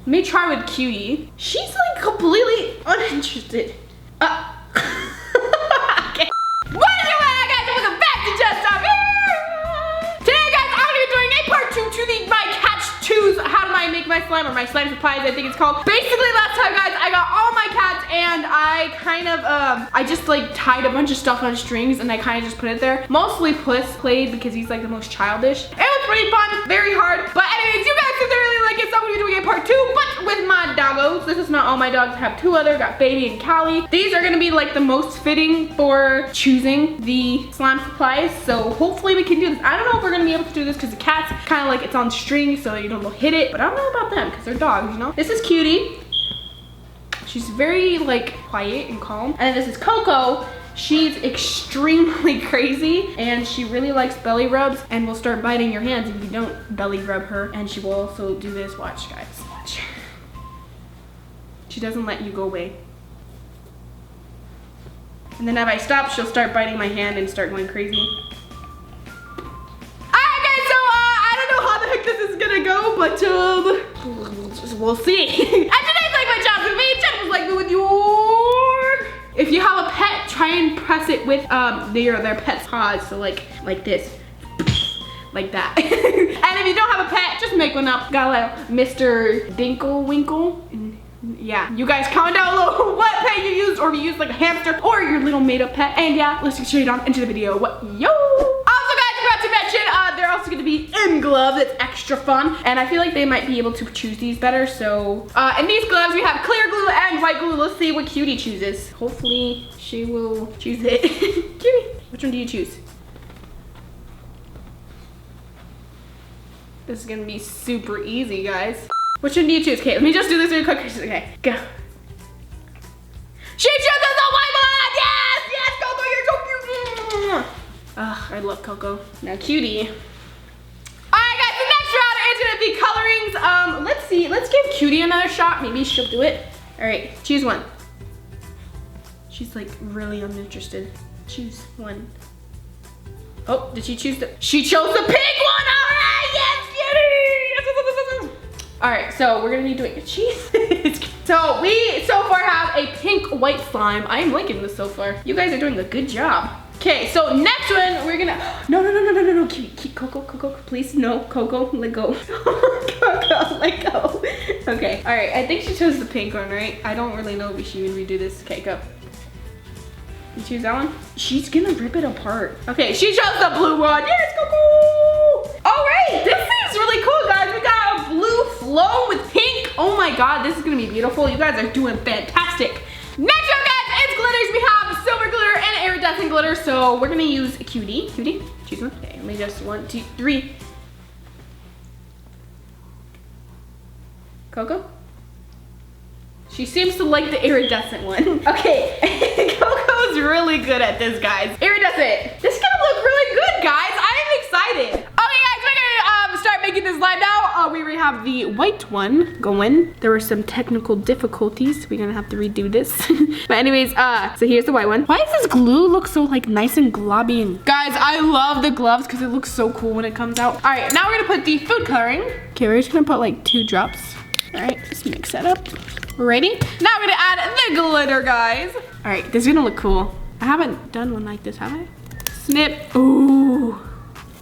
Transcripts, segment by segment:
Let me try with Cutie. She's like completely uninterested. Okay. What is it, guys? Welcome back to Just Stop Here. Today, guys, I'm gonna be doing a part 2 to my catch choose. How do I make my slime, or my slime supplies, I think it's called. Basically, last time, guys, I got all my cats and I kind of I just like tied a bunch of stuff on strings and I kind of just put it there. Mostly Puss played because he's like the most childish. It was pretty fun, very hard. But anyways, you guys seem to really like it, so I'm gonna be doing a part 2, but with my doggos. This is not all my dogs. I have 2 other. Got Baby and Callie. These are gonna be like the most fitting for choosing the slime supplies. So hopefully we can do this. I don't know if we're gonna be able to do this because the cat's kind of like it's on strings, so you don't hit it. But I don't know about them because they're dogs, you know. This is Cutie. She's very like quiet and calm. And then this is Coco. She's extremely crazy and she really likes belly rubs and will start biting your hands if you don't belly rub her. And she will also do this. Watch, guys. Watch. She doesn't let you go away. And then if I stop, she'll start biting my hand and start going crazy. Alright guys, so I don't know how the heck this is gonna go, but we'll see. And today's like my job with me, Jen was like me with your. If you have a pet, try and press it with their pet's paws, so like this. Like that. And if you don't have a pet, just make one up. Got a Mr. Dinkle Winkle. Yeah, you guys comment down below what pet you used, or if you used like a hamster or your little made up pet. And yeah, let's get straight on into the video. Yo! Also guys, forgot to mention, they're also gonna be in gloves. It's extra fun. And I feel like they might be able to choose these better. So, in these gloves, we have clear glue and white glue. Let's see what Cutie chooses. Hopefully, she will choose it. Cutie, which one do you choose? This is gonna be super easy, guys. Which one do you choose? Okay, let me just do this really quick. Okay, go. She chooses the white one! Yes! Yes, Coco, you're so cute! Ugh, I love Coco. Now, Cutie. Alright, guys, the next round is gonna be colorings. Let's see. Let's give Cutie another shot. Maybe she'll do it. Alright, choose one. She's like really uninterested. Choose one. Oh, did she choose the? She chose the pink one! Alright, yes, Cutie! Alright, so we're gonna be doing a cheese. So we so far have a pink white slime. I am liking this so far. You guys are doing a good job. Okay, so next one we're gonna no, keep Coco, please, no, Coco, let go. Coco, let go. Okay, alright, I think she chose the pink one, right? I don't really know if she would redo this. Okay, go. You choose that one? She's gonna rip it apart. Okay, she chose the blue one. Yes, Coco! Alright, this is really cool, guys. We got a blue flow with pink. Oh my god, this is gonna be beautiful. You guys are doing fantastic. Next up, guys, is glitters. We have silver glitter and iridescent glitter. So we're gonna use Cutie. Cutie, choose one. Okay, let me just 1, 2, 3. Coco? She seems to like the iridescent one. Okay, Coco's really good at this, guys. Iridescent. This is gonna look really good, guys. I'm excited. Okay, guys, we're gonna start making this slime now. We already have the white one going. There were some technical difficulties. We're gonna have to redo this. But anyways, so here's the white one. Why does this glue look so like nice and globby? And guys, I love the gloves because it looks so cool when it comes out. All right, now we're gonna put the food coloring. Okay, we're just gonna put like 2 drops. All right, just mix that up. Ready? Now we're gonna add the glitter, guys. All right, this is gonna look cool. I haven't done one like this, have I? Snip. Ooh.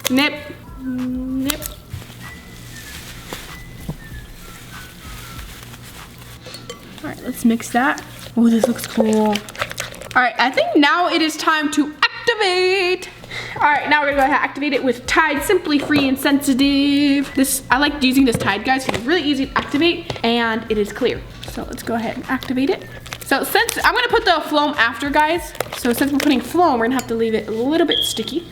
Snip. Nip. All right, let's mix that. Oh, this looks cool. All right, I think now it is time to activate. All right, now we're gonna go ahead and activate it with Tide Simply Free and Sensitive. I like using this Tide, guys, because it's really easy to activate and it is clear. So let's go ahead and activate it. So since I'm gonna put the foam after, guys. So since we're putting foam, we're gonna have to leave it a little bit sticky.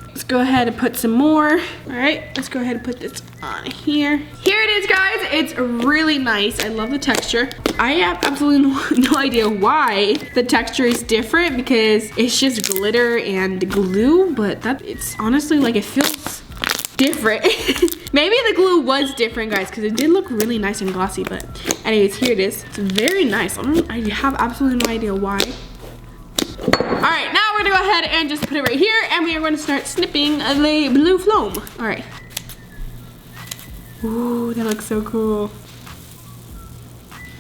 Let's go ahead and put some more. All right, let's go ahead and put this on here. Here it is, guys. It's really nice. I love the texture. I have absolutely no idea why the texture is different because it's just glitter and glue, but it's honestly like it feels different. Maybe the glue was different, guys, because it did look really nice and glossy, but anyways, here it is. It's very nice. I have absolutely no idea why. All right, now we're gonna go ahead and just put it right here, and we are going to start snipping the blue foam. All right. Ooh, that looks so cool.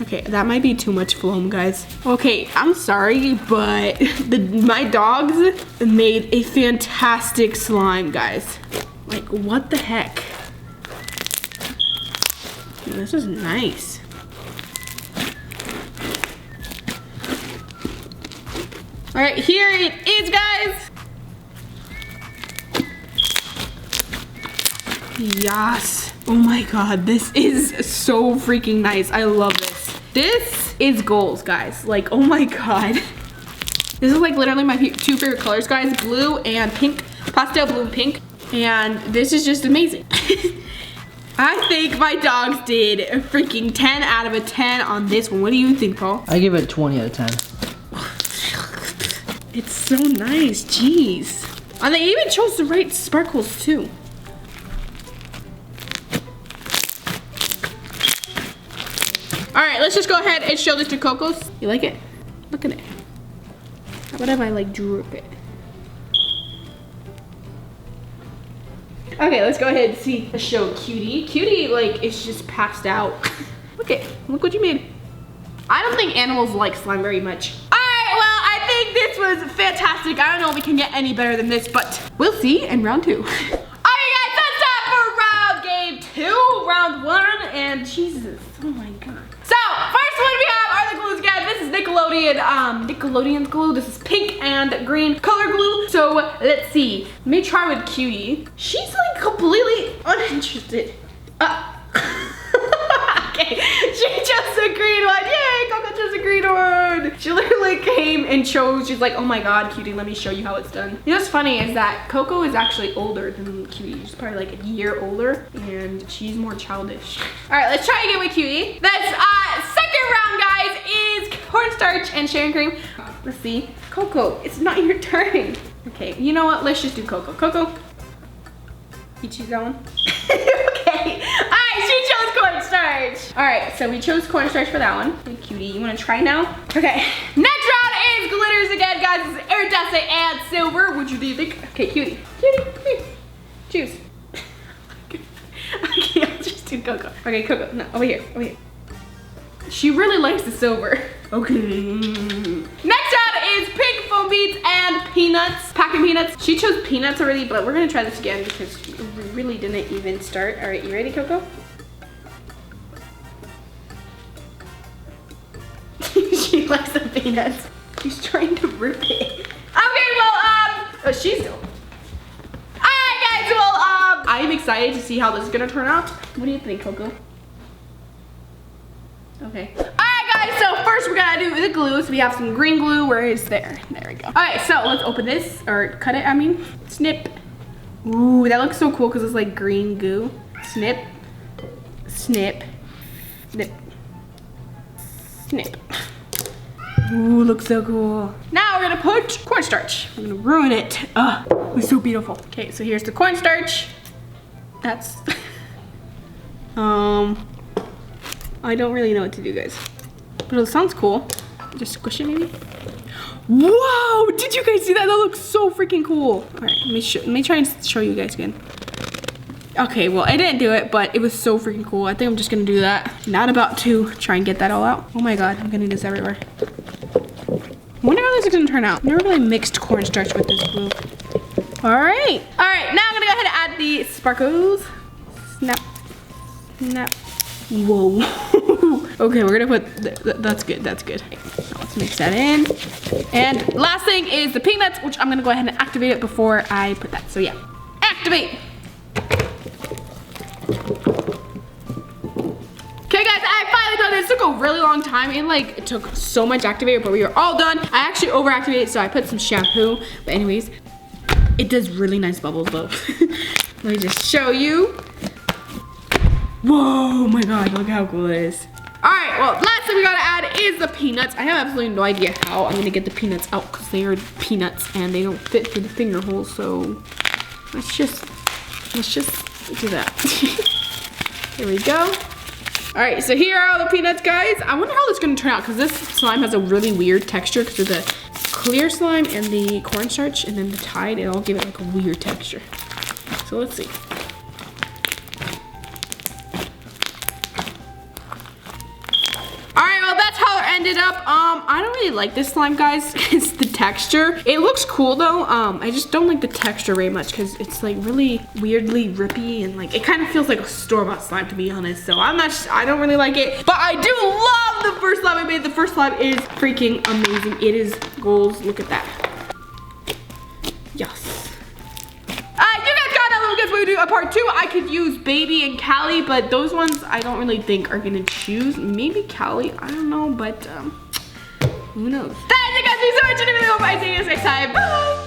Okay, that might be too much foam, guys. Okay, I'm sorry, but my dogs made a fantastic slime, guys. Like, what the heck? This is nice. All right, here it is, guys. Yes. Oh my God, this is so freaking nice. I love this. This is goals, guys. Like, oh my God. This is like literally my two favorite colors, guys. Blue and pink, pastel blue and pink. And this is just amazing. I think my dogs did a freaking 10 out of 10 on this one. What do you think, Paul? I give it 20 out of 10. It's so nice, jeez. And they even chose the right sparkles too. All right, let's just go ahead and show this to Coco's. You like it? Look at it. How about if I like drip it? Okay, let's go ahead and see. Let's show Cutie. Cutie, like, is just passed out. Look what you made. I don't think animals like slime very much. All right, well, I think this was fantastic. I don't know if we can get any better than this, but we'll see in round 2. All right, guys, that's time for game 2, round 1, and Jesus, oh my God. So, first one we have are the glues, guys. This is Nickelodeon's glue. This is pink and green color glue. So, let's see. Let me try with Cutie. She's like completely uninterested. Okay, she chose the green one. Yay, Coco chose the green one. She literally came and chose. She's like, oh my God, Cutie, let me show you how it's done. You know what's funny is that Coco is actually older than Cutie. She's probably like a year older and she's more childish. All right, let's try again with Cutie. This second round, guys, is cornstarch and shaving cream. Let's see. Coco, it's not your turn. Okay, you know what? Let's just do Coco. Coco, you choose that one? Okay. All right, she chose cornstarch. All right, so we chose cornstarch for that one. Hey, Cutie, you want to try now? Okay. Next round is glitters again, guys. This is iridescent and silver. What do you think? Okay, Cutie. Cutie, come here. Choose. Okay, I'll just do Coco. Okay, Coco. No, over here. Over here. She really likes the silver. Okay. Next round is pink foam beads and peanuts. Packing peanuts. She chose peanuts already, but we're gonna try this again because we really didn't even start. All right, you ready, Coco? She likes the peanuts. She's trying to rip it. Okay, well, she's still. All right, guys. Well, I'm excited to see how this is gonna turn out. What do you think, Coco? Okay. Alright, guys, so first we're gonna do the glue. So we have some green glue. Where is there? There we go. Alright, so let's open this, or cut it, I mean. Snip. Ooh, that looks so cool because it's like green goo. Snip. Snip. Snip. Snip. Ooh, looks so cool. Now we're gonna put cornstarch. I'm gonna ruin it. Ugh, it was so beautiful. Okay, so here's the cornstarch. That's, I don't really know what to do, guys. But it sounds cool. Just squish it, maybe. Whoa! Did you guys see that? That looks so freaking cool. All right, let me try and show you guys again. Okay, well, I didn't do it, but it was so freaking cool. I think I'm just gonna do that. Not about to try and get that all out. Oh my God, I'm gonna do this everywhere. I wonder how this is gonna turn out. I've never really mixed cornstarch with this glue. All right, now I'm gonna go ahead and add the sparkles. Snap, snap. Whoa. Okay, we're gonna put, that's good, that's good. Now let's mix that in. And last thing is the peanuts, which I'm gonna go ahead and activate it before I put that. So yeah, activate. Okay guys, I finally done this. It took a really long time. It took so much activator, but we were all done. I actually over activated, so I put some shampoo. But anyways, it does really nice bubbles though. Let me just show you. Whoa, my God, look how cool it is. All right, well, last thing we gotta add is the peanuts. I have absolutely no idea how I'm gonna get the peanuts out because they are peanuts and they don't fit through the finger holes, so let's just do that. Here we go. All right, so here are all the peanuts, guys. I wonder how this is gonna turn out because this slime has a really weird texture because of the clear slime and the cornstarch and then the Tide, it all give it like a weird texture. So let's see. ended up, I don't really like this slime, guys. It's the texture. It looks cool though. I just don't like the texture very much because it's like really weirdly rippy and like it kind of feels like a store-bought slime, to be honest. So I don't really like it. But I do love the first slime I made. The first slime is freaking amazing. It is goals. Look at that. Yes. You guys got that little guess we do a part 2. I could use Baby and Callie, but those ones I don't really think are gonna choose. Maybe Callie, I don't know, but who knows? Thank you guys so much, and I really hope I see you guys next time. Bye!